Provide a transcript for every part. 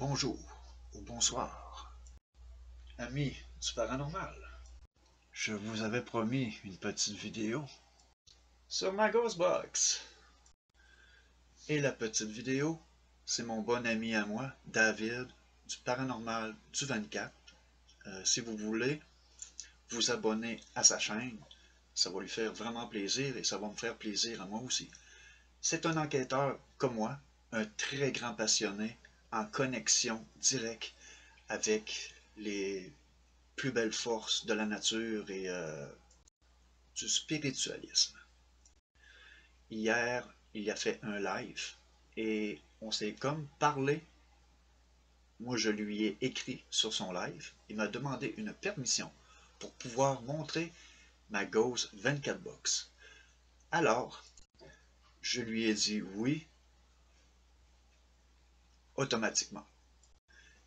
Bonjour ou bonsoir, amis du paranormal. Je vous avais promis une petite vidéo sur ma Ghostbox. Et la petite vidéo, c'est mon bon ami à moi, David, du paranormal du 24. Si vous voulez vous abonner à sa chaîne, ça va lui faire vraiment plaisir et ça va me faire plaisir à moi aussi. C'est un enquêteur comme moi, un très grand passionné, en connexion directe avec les plus belles forces de la nature et du spiritualisme. Hier, il a fait un live et on s'est comme parlé. Moi, je lui ai écrit sur son live. Il m'a demandé une permission pour pouvoir montrer ma Ghost 24 Box. Alors, je lui ai dit oui automatiquement.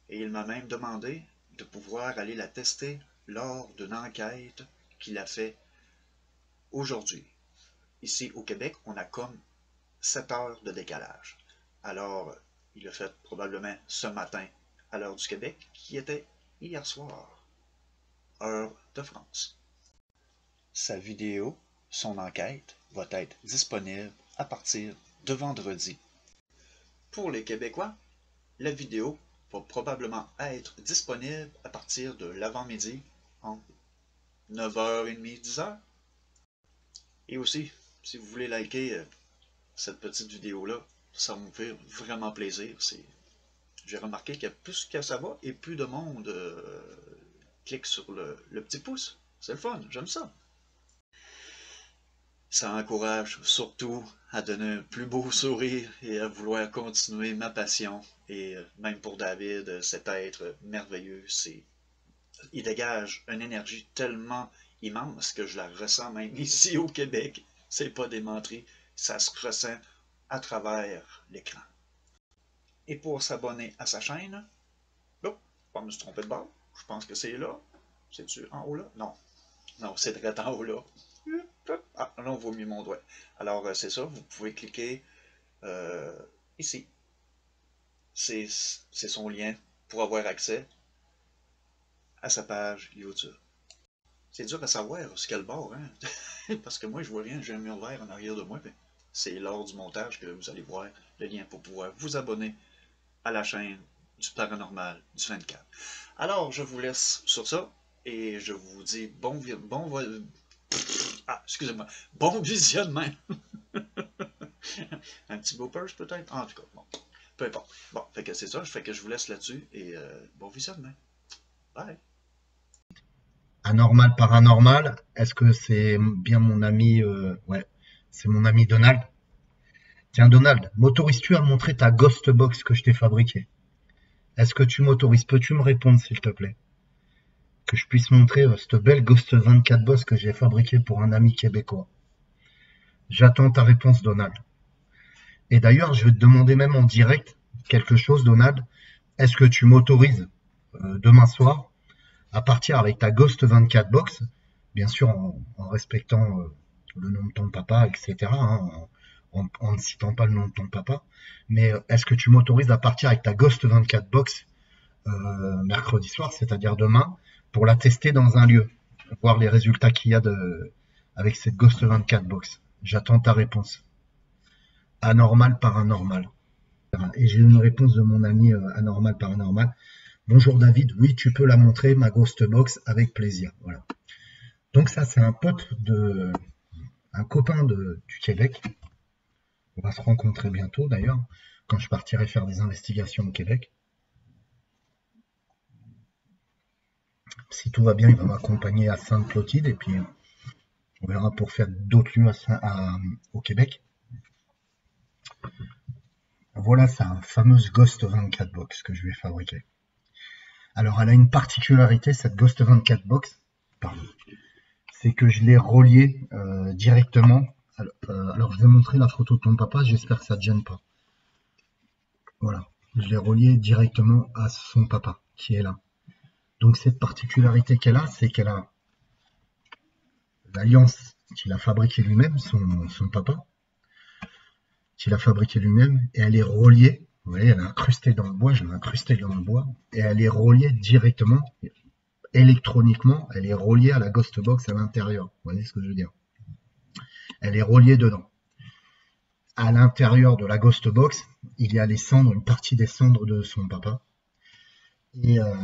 Et il m'a même demandé de pouvoir aller la tester lors d'une enquête qu'il a fait aujourd'hui. Ici au Québec, on a comme 7 heures de décalage. Alors, il l'a fait probablement ce matin à l'heure du Québec, qui était hier soir, heure de France. Sa vidéo, son enquête, va être disponible à partir de vendredi. Pour les Québécois, la vidéo va probablement être disponible à partir de l'avant-midi, entre 9h30 et 10h. Et aussi, si vous voulez liker cette petite vidéo-là, ça va me faire vraiment plaisir. J'ai remarqué que plus que ça va, et plus de monde clique sur le petit pouce. C'est le fun, j'aime ça. Ça encourage surtout à donner un plus beau sourire et à vouloir continuer ma passion. Et même pour David, cet être merveilleux, il dégage une énergie tellement immense que je la ressens même ici au Québec. C'est pas des menteries, ça se ressent à travers l'écran. Et pour s'abonner à sa chaîne, oh, pas me suis trompé de bord, je pense que c'est là. C'est-tu en haut là? Non. Non, c'est direct en haut là. Ah, là on voit mieux mon doigt. Alors c'est ça, vous pouvez cliquer ici. C'est son lien pour avoir accès à sa page YouTube. C'est dur à savoir ce qu'elle bord, hein? Parce que moi je vois rien, j'ai un mur vert en arrière de moi. C'est lors du montage que vous allez voir le lien pour pouvoir vous abonner à la chaîne du paranormal du 24. Alors je vous laisse sur ça et je vous dis bon visionnement. Un petit bloopers peut-être? En tout cas, bon, peu importe. Bon, fait que c'est ça, fait que je vous laisse là-dessus et bon visionnement. Bye! Anormal, paranormal, est-ce que c'est bien mon ami ouais, c'est mon ami Donald. Tiens Donald, m'autorises-tu à montrer ta Ghost Box que je t'ai fabriquée? Est-ce que tu m'autorises? Peux-tu me répondre s'il te plaît? Que je puisse montrer cette belle Ghost 24 Box que j'ai fabriquée pour un ami québécois. J'attends ta réponse Donald. Et d'ailleurs, je vais te demander même en direct quelque chose Donald. Est-ce que tu m'autorises demain soir à partir avec ta Ghost 24 Box, bien sûr en respectant le nom de ton papa, etc., hein, en ne citant pas le nom de ton papa, mais est-ce que tu m'autorises à partir avec ta Ghost 24 Box mercredi soir, c'est-à-dire demain, pour la tester dans un lieu, voir les résultats qu'il y a avec cette Ghost 24 Box? J'attends ta réponse. Anormal, paranormal. Et j'ai une réponse de mon ami anormal, paranormal. Bonjour David, oui tu peux la montrer, ma Ghost Box, avec plaisir. Voilà. Donc ça c'est un copain du Québec. On va se rencontrer bientôt d'ailleurs, quand je partirai faire des investigations au Québec. Si tout va bien, il va m'accompagner à Sainte-Clotilde et puis on verra pour faire d'autres lieux au Québec. Voilà sa fameuse Ghost 24 Box que je lui ai fabriquée. Alors elle a une particularité, cette Ghost 24 Box, c'est que je l'ai reliée directement. Alors je vais montrer la photo de ton papa, j'espère que ça ne te gêne pas. Voilà, je l'ai reliée directement à son papa qui est là. Donc cette particularité qu'elle a, c'est qu'elle a l'alliance qu'il a fabriquée lui-même, son papa, qu'il a fabriquée lui-même, et elle est reliée Vous voyez, elle est incrustée dans le bois, je l'ai incrustée dans le bois, et elle est reliée directement, électroniquement, elle est reliée à la Ghost Box à l'intérieur. Vous voyez ce que je veux dire? Elle est reliée dedans. À l'intérieur de la Ghost Box, il y a les cendres, une partie des cendres de son papa, et, euh,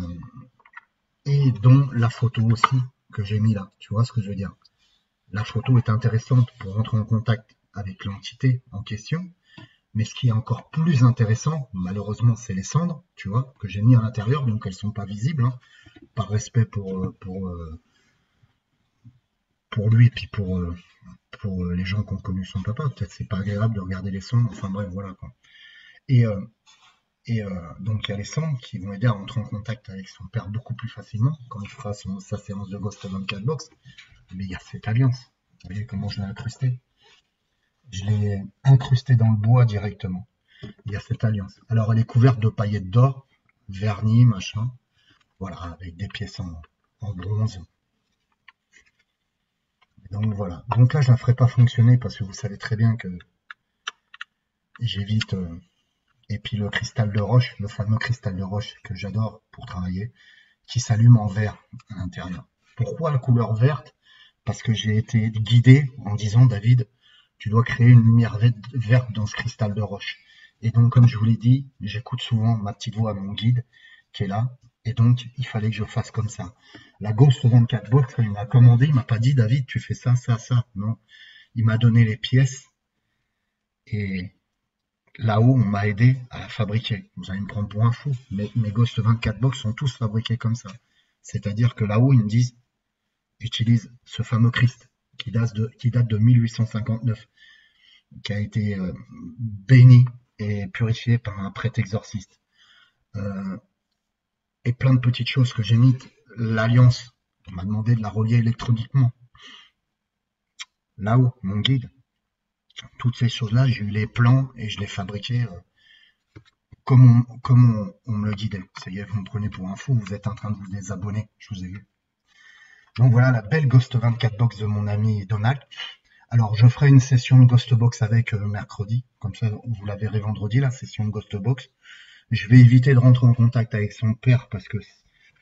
et dont la photo aussi que j'ai mis là. Tu vois ce que je veux dire? La photo est intéressante pour rentrer en contact avec l'entité en question, mais ce qui est encore plus intéressant, malheureusement, c'est les cendres, tu vois, que j'ai mis à l'intérieur, donc elles sont pas visibles, hein, par respect pour lui et puis pour les gens qui ont connu son papa. Peut-être c'est pas agréable de regarder les cendres, enfin bref, voilà quoi. Et, euh, donc il y a les cendres qui vont aider à rentrer en contact avec son père beaucoup plus facilement quand il fera sa séance de Ghost 24 Box. Mais il y a cette alliance. Vous voyez comment je l'ai incrusté? Je l'ai incrusté dans le bois directement. Il y a cette alliance. Alors elle est couverte de paillettes d'or, vernis, machin. Voilà, avec des pièces en bronze. Donc voilà. Donc là, je ne la ferai pas fonctionner parce que vous savez très bien que j'évite. Et puis le cristal de roche, le fameux cristal de roche que j'adore pour travailler, qui s'allume en vert à l'intérieur. Pourquoi la couleur verte? Parce que j'ai été guidé en disant, David, tu dois créer une lumière verte dans ce cristal de roche. Et donc, comme je vous l'ai dit, j'écoute souvent ma petite voix à mon guide qui est là. Et donc, il fallait que je fasse comme ça. La Ghost 24 Box, il m'a commandé, il m'a pas dit, David, tu fais ça, ça, ça. Non. Il m'a donné les pièces et là-haut, on m'a aidé à la fabriquer. Vous allez me prendre pour un fou, mais mes Ghost 24 Box sont tous fabriqués comme ça. C'est-à-dire que là-haut, ils me disent, utilise ce fameux Christ qui date de 1859, qui a été béni et purifié par un prêtre exorciste. Et plein de petites choses que j'ai mis. L'Alliance, on m'a demandé de la relier électroniquement. Là-haut, mon guide, toutes ces choses-là, j'ai eu les plans et je les fabriquais comme on me le guidait. Ça y est, vous me prenez pour un fou, vous êtes en train de vous désabonner, je vous ai vu. Donc voilà la belle Ghost 24 Box de mon ami Donald. Alors je ferai une session de Ghost Box avec mercredi, comme ça vous la verrez vendredi, la session de Ghost Box. Je vais éviter de rentrer en contact avec son père parce que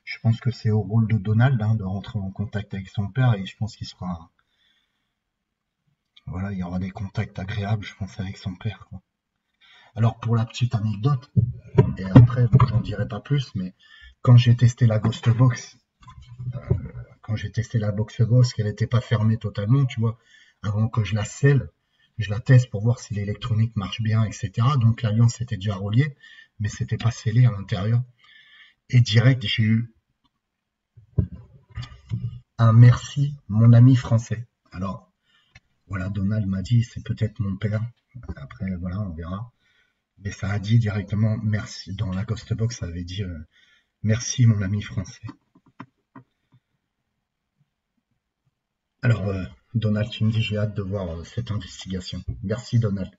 je pense que c'est au rôle de Donald de rentrer en contact avec son père et je pense qu'il sera... Voilà, il y aura des contacts agréables, je pense, avec son père, quoi. Alors pour la petite anecdote, et après j'en dirai pas plus, mais quand j'ai testé la Ghost Box, quand j'ai testé la Box Ghost, qu'elle n'était pas fermée totalement, tu vois, avant que je la scelle, je la teste pour voir si l'électronique marche bien, etc. Donc l'alliance était déjà reliée, mais c'était pas scellé à l'intérieur. Et direct, j'ai eu un merci, mon ami français. Alors, voilà, Donald m'a dit, c'est peut-être mon père. Après, voilà, on verra. Mais ça a dit directement merci. Dans la Ghost Box, ça avait dit merci, mon ami français. Alors, Donald, tu me dis, j'ai hâte de voir cette investigation. Merci, Donald.